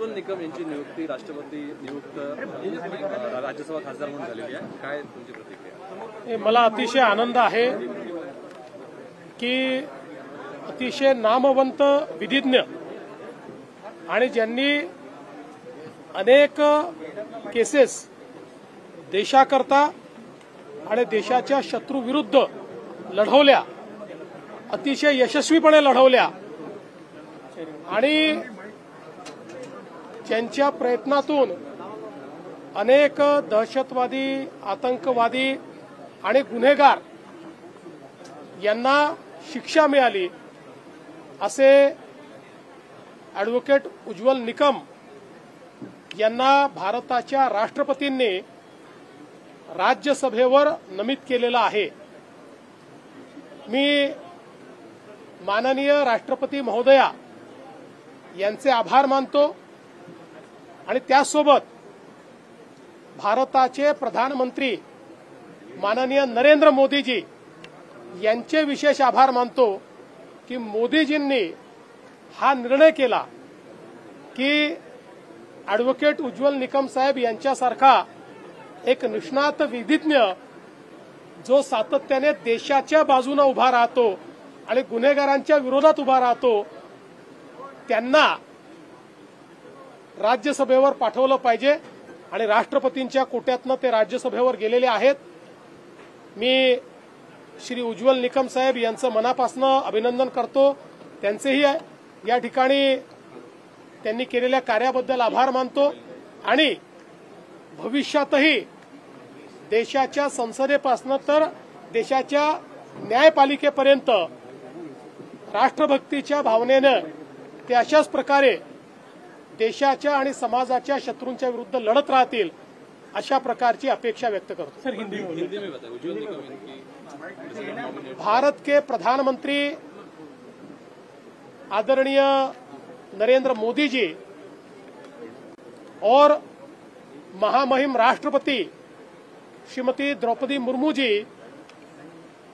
उज्ज्वल निकम यांची नियुक्ती राष्ट्रपती नियुक्त राज्यसभा खासदार म्हणून झालेली आहे, काय तुमची प्रतिक्रिया? मला अतिशय आनंद आहे की अतिशय नामवंत विधिज्ञ आणि ज्यांनी अनेक केसेस देशाकरता आणि देशाच्या शत्रूविरुद्ध लढवल्या, अतिशय यशस्वीपणे लढवल्या आणि ज्यांच्या प्रयत्नातून अनेक दहशतवादी, आतंकवादी आणि गुन्हेगार यांना शिक्षा मिळाली, असे ॲडव्होकेट उज्ज्वल निकम यांना भारताच्या राष्ट्रपतींनी राज्यसभेवर नमित केलेलं आहे। मी माननीय राष्ट्रपती महोदया यांचे आभार मानतो आणि त्यासोबत भारताचे प्रधानमंत्री माननीय नरेंद्र मोदीजी यांचे विशेष आभार मानतो की मोदीजींनी हा निर्णय केला की ॲडव्होकेट उज्ज्वल निकम साहेब यांच्यासारखा एक निष्णात विधिज्ञ जो सातत्याने देशाच्या बाजूने उभा राहतो आणि गुन्हेगारांच्या विरोधात उभा राहतो, त्यांना राज्यसभेवर पाठवलं पाहिजे आणि राष्ट्रपतींच्या कोट्यातनं ते राज्यसभेवर गेलेले आहेत। मी श्री उज्ज्वल निकम साहेब यांचं मनापासून अभिनंदन करतो, त्यांचेही या ठिकाणी त्यांनी केलेल्या कार्याबद्दल आभार मानतो आणि भविष्यातही देशाच्या संसदेपासून तर देशाच्या न्यायपालिकेपर्यंत राष्ट्रभक्तीच्या भावनेनं ते अशाच प्रकारे देशाच्या आणि समाजाच्या शत्रूंच्या विरुद्ध लढत राहतील, अशा प्रकारची अपेक्षा व्यक्त करतो। सर, हिंदी में बताइए। उज्ज्वल निकम भारत के प्रधानमंत्री आदरणीय नरेंद्र मोदी जी और महामहिम राष्ट्रपति श्रीमती द्रौपदी मुर्मू जी,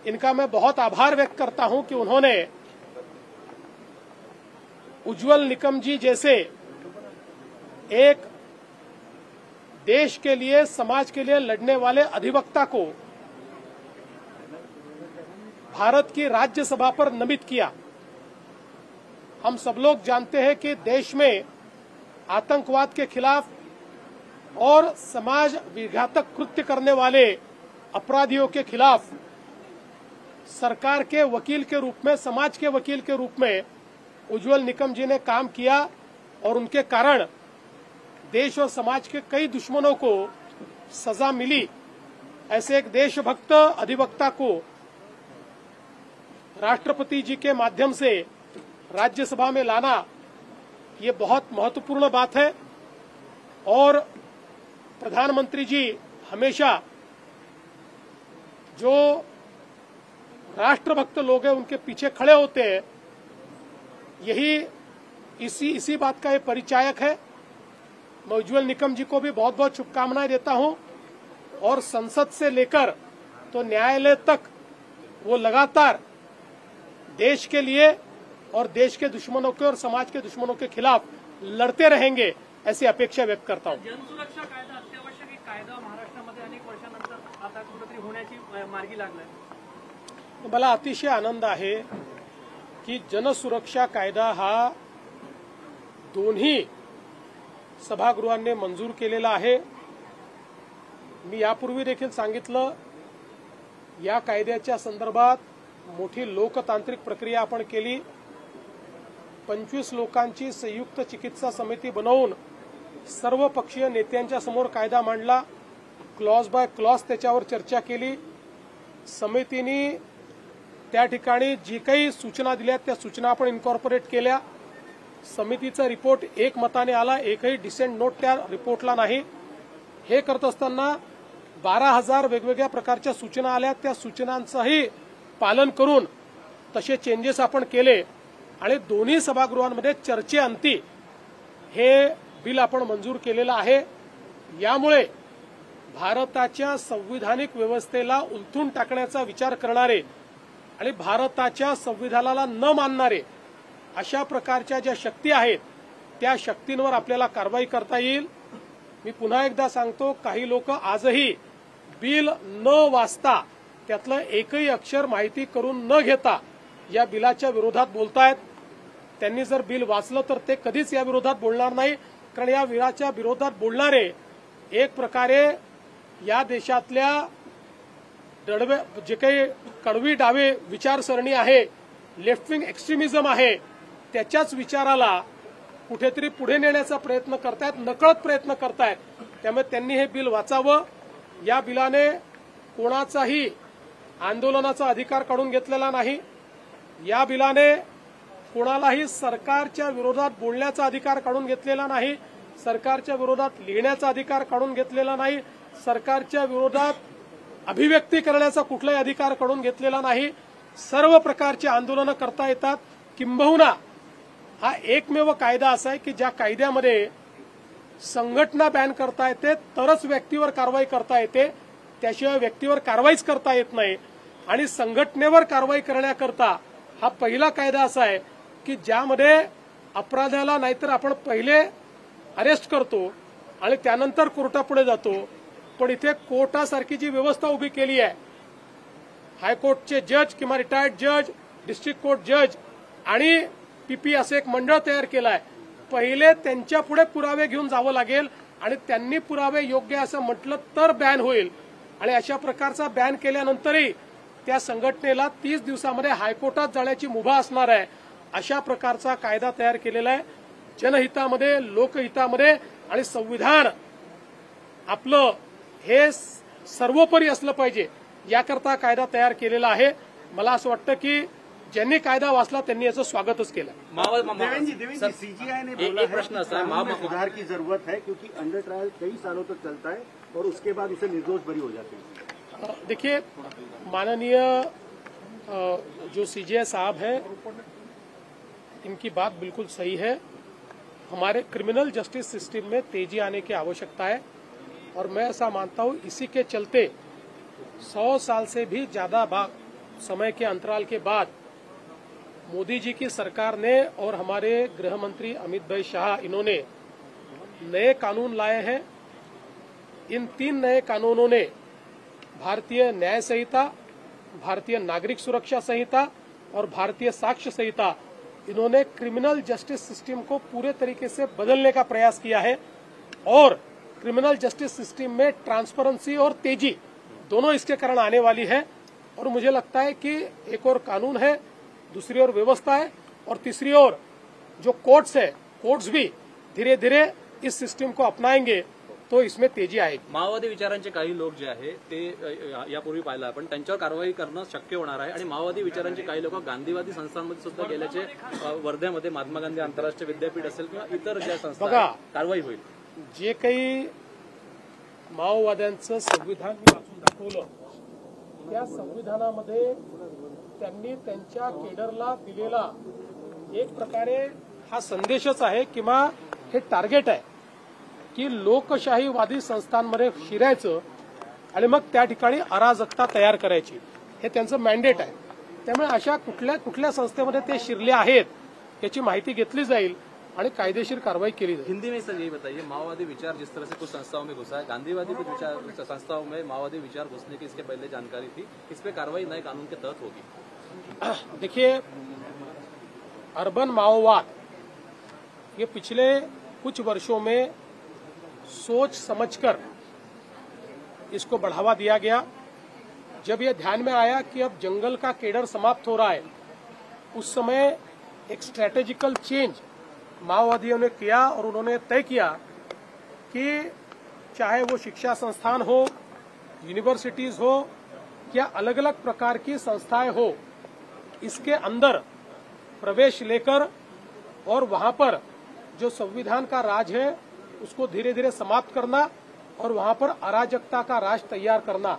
इनका मैं बहुत आभार व्यक्त करता हूं कि उन्होंने उज्ज्वल निकम जी जैसे एक देश के लिए, समाज के लिए लड़ने वाले अधिवक्ता को भारत की राज्यसभा पर नमित किया। हम सब लोग जानते हैं कि देश में आतंकवाद के खिलाफ और समाज विघातक कृत्य करने वाले अपराधियों के खिलाफ सरकार के वकील के रूप में, समाज के वकील के रूप में उज्ज्वल निकम जी ने काम किया और उनके कारण देश और समाज के कई दुश्मनों को सजा मिली। ऐसे एक देशभक्त अधिवक्ता को राष्ट्रपति जी के माध्यम से राज्यसभा में लाना, ये बहुत महत्वपूर्ण बात है और प्रधानमंत्री जी हमेशा जो राष्ट्रभक्त लोग हैं उनके पीछे खड़े होते हैं, यही इसी बात का ये परिचायक है। मैं उज्ज्वल निकम जी को भी बहुत बहुत शुभकामनाएं देता हूं और संसद से लेकर तो न्यायालय तक वो लगातार देश के लिए और देश के दुश्मनों के और समाज के दुश्मनों के खिलाफ लड़ते रहेंगे, ऐसी अपेक्षा व्यक्त करता हूं। जनसुरक्षा कायदा अत्यावश्यक एक कायदा महाराष्ट्रामध्ये अनेक वर्षानंतर आता कुठेतरी होण्याची मार्गी लागलाय। मला अतिशय आनंद आहे की जनसुरक्षा कायदा हा दोन्ही सभागृहांनी मंजूर केलेला आहे। मी यापूर्वी देखील सांगितलं, या कायद्याच्या संदर्भात मोठी लोकतांत्रिक प्रक्रिया आपण केली। 25 लोकांची संयुक्त चिकित्सा समिती बनवून सर्व पक्षीय नेत्यांच्या समोर कायदा मांडला, क्लॉज बाय क्लॉज त्याच्यावर चर्चा केली। समितीने त्या ठिकाणी जी काही सूचना दिल्या त्या सूचना आपण इन्कॉर्पोरेट केल्या। समितीचा रिपोर्ट एकमताने आला, एकही डिसेंट नोट त्या रिपोर्टला नाही। हे करत असताना 12,000 वेगवेगळ्या प्रकारच्या सूचना आल्या, त्या सूचनांचंही पालन करून तसे चेंजेस आपण केले आणि दोन्ही सभागृहांमध्ये चर्चेअंती हे बिल आपण मंजूर केलेलं आहे। यामुळे भारताच्या संविधानिक व्यवस्थेला उलथून टाकण्याचा विचार करणारे आणि भारताच्या संविधानाला न मानणारे अशा प्रकारच्या ज्या शक्ती आहेत त्या शक्तींवर आपल्याला कारवाई करता येईल. मी पुन्हा एकदा सांगतो, काही लोक आजही बिल न वाचता त्यातलं एकही अक्षर माहिती करून न घेता या बिलाच्या विरोधात बोलतायत. त्यांनी जर बिल वाचलं तर ते कधीच या विरोधात बोलणार नाही, कारण या बिलाच्या विरोधात बोलणारे एक प्रकारे या देशातल्या दडवे जे काही कडवी डावे विचारसरणी आहे, लेफ्ट विंग एक्स्ट्रीमिझम आहे, त्याच्याच विचाराला कुठेतरी पुढे नेण्याचा प्रयत्न करतायत, नकळत प्रयत्न करतायत. त्यामुळे त्यांनी हे बिल वाचावं. या बिलाने कोणाचाही आंदोलनाचा अधिकार काढून घेतलेला नाही. या बिलाने कोणालाही सरकारच्या विरोधात बोलण्याचा अधिकार काढून घेतलेला नाही, सरकारच्या विरोधात लिहिण्याचा अधिकार काढून घेतलेला नाही, सरकारच्या विरोधात अभिव्यक्ती करण्याचा कुठलाही अधिकार काढून घेतलेला नाही. सर्व प्रकारचे आंदोलनं करता येतात. किंबहुना हा एकमेव कायदा असा आहे की ज्या कायद्यामध्ये संघटना बॅन करता येते तरच व्यक्तीवर कारवाई करता येते, त्याशिवाय व्यक्तीवर कारवाईच करता येत नाही. आणि संघटनेवर कारवाई करण्याकरता हा पहिला कायदा असा आहे की ज्यामध्ये अपराधाला नाहीतर आपण पहिले अरेस्ट करतो आणि त्यानंतर कोर्टापुढे जातो, पण इथे कोर्टासारखी जी व्यवस्था उभी केली आहे, हायकोर्टचे जज किंवा रिटायर्ड जज, डिस्ट्रिक्ट कोर्ट जज आणि पीपी असं एक मंडळ तयार केलं आहे. पहिले त्यांच्या पुढे पुरावे घेऊन जावं लागेल आणि त्यांनी पुरावे योग्य असं म्हटलं तर बॅन होईल. आणि अशा प्रकारचा बॅन केल्यानंतरही त्या संघटनेला 30 दिवसामध्ये हायकोर्टात जाण्याची मुभा असणार आहे. अशा प्रकारचा कायदा तयार केलेला आहे. जनहितामध्ये, लोकहितामध्ये आणि संविधान आपलं हे सर्वोपरी असलं पाहिजे याकरता कायदा तयार केलेला आहे. मला असं वाटतं की ज्यांनी कायदा वाचला त्यांनी याचं स्वागतच केलं. देवेंद्र जी, सीजीआई ने बोला एक प्रश्न ऐसा है, है सुधार की जरूरत है क्योंकि अंडर ट्रायल कई सालों तक चलता है और उसके बाद उसे निर्दोष बरी हो जाते हैं. देखिए, माननीय जो सीजीआई साहब है, इनकी बात बिल्कुल सही है. हमारे क्रिमिनल जस्टिस सिस्टम में तेजी आने की आवश्यकता है और मैं ऐसा मानता हूं इसी के चलते 100 साल से भी ज्यादा समय के अंतराल के बाद मोदी जी की सरकार ने और हमारे गृह मंत्री अमित भाई शाह, इन्होंने नए कानून लाए हैं. इन 3 नए कानूनों ने भारतीय न्याय संहिता, भारतीय नागरिक सुरक्षा संहिता और भारतीय साक्ष्य संहिता, इन्होंने क्रिमिनल जस्टिस सिस्टम को पूरे तरीके से बदलने का प्रयास किया है. और क्रिमिनल जस्टिस सिस्टम में ट्रांसपेरेंसी और तेजी दोनों इसके कारण आने वाली है. और मुझे लगता है कि एक और कानून है, दूसरी ओर व्यवस्था है और तीसरी ओर जो कोर्ट्स है, कोर्ट्स भी धीरे धीरे इस सिस्टम को अपनाएंगे तो इसमें तेजी आएगी. माओवादी विचारांचे काही लोक जे आहे ते यापूर्वी पाहिलं आपण, त्यांच्यावर कारवाई करणं शक्य होणार आहे. आणि माओवादी विचारांचे काही लोक गांधीवादी संस्थांमध्ये सुद्धा गेल्याचे वर्ध्यामध्ये महात्मा गांधी आंतरराष्ट्रीय विद्यापीठ असेल किंवा इतर ज्या संस्था आहेत, कारवाई होईल. जे काही माओवाद्यांचं संविधान मी वाचून दाखवलं, त्या संविधानामध्ये त्यांनी त्यांच्या केडरला दिलेला एक प्रकारे हा संदेशच आहे किंवा हे टार्गेट आहे की लोकशाहीवादी संस्थांमध्ये शिरायचं आणि मग त्या ठिकाणी अराजकता तयार करायची, हे त्यांचं मॅन्डेट आहे. त्यामुळे अशा कुठल्या संस्थेमध्ये ते शिरले आहेत याची माहिती घेतली जाईल आणि कायदेशीर कारवाई केली जाईल. हिंदी में सर ये बताइए, माओवादी विचार जिस तरह से कुछ संस्थाओं में घुसा है, गांधीवादी कुछ विचार संस्थाओं में माओवादी विचार घुसने की इसके पहले जानकारी थी, इस पे कार्रवाई नए कानून के तहत होगी? देखिए, अर्बन माओवाद ये पिछले कुछ वर्षों में सोच समझकर इसको बढ़ावा दिया गया. जब ये ध्यान में आया कि अब जंगल का केडर समाप्त हो रहा है, उस समय एक स्ट्रैटेजिकल चेंज माओवादियों ने किया और उन्होंने तय किया कि चाहे वो शिक्षा संस्थान हो, यूनिवर्सिटीज हो या अलग अलग प्रकार की संस्थाएं हो, इसके अंदर प्रवेश लेकर और वहां पर जो संविधान का राज है उसको धीरे धीरे समाप्त करना और वहां पर अराजकता का राज तैयार करना,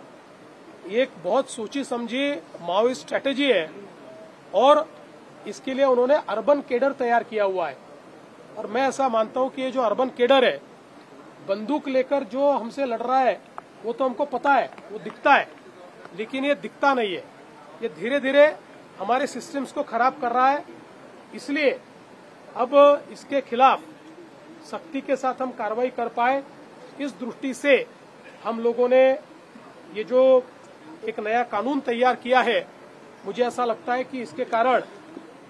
ये एक बहुत सोची समझी माओइस्ट स्ट्रैटेजी है. और इसके लिए उन्होंने अर्बन केडर तैयार किया हुआ है. और मैं ऐसा मानता हूं कि ये जो अर्बन केडर है, बंदूक लेकर जो हमसे लड़ रहा है वो तो हमको पता है, वो दिखता है, लेकिन ये दिखता नहीं है. ये धीरे धीरे हमारे सिस्टम्स को खराब कर रहा है. इसलिए अब इसके खिलाफ सख्ती के साथ हम कार्रवाई कर पाए, इस दृष्टि से हम लोगों ने ये जो एक नया कानून तैयार किया है, मुझे ऐसा लगता है कि इसके कारण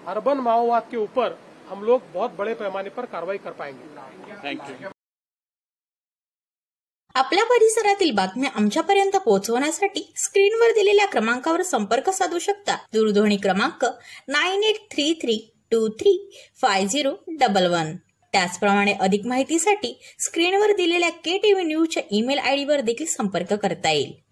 अर्बन माओवाद के ऊपर हम लोग बहुत बड़े पैमाने पर कार्रवाई कर पाएंगे। थँक्यू. आपल्या परिसरातील बातम्या आमच्यापर्यंत पोहोचवण्यासाठी स्क्रीनवर दिलेल्या क्रमांकावर संपर्क साधू शकता. दूरध्वनी क्रमांक 9833235011. त्याचप्रमाणे अधिक माहितीसाठी स्क्रीनवर दिलेल्या KTV न्यूजच्या ईमेल आयडीवर देखील संपर्क करता येईल.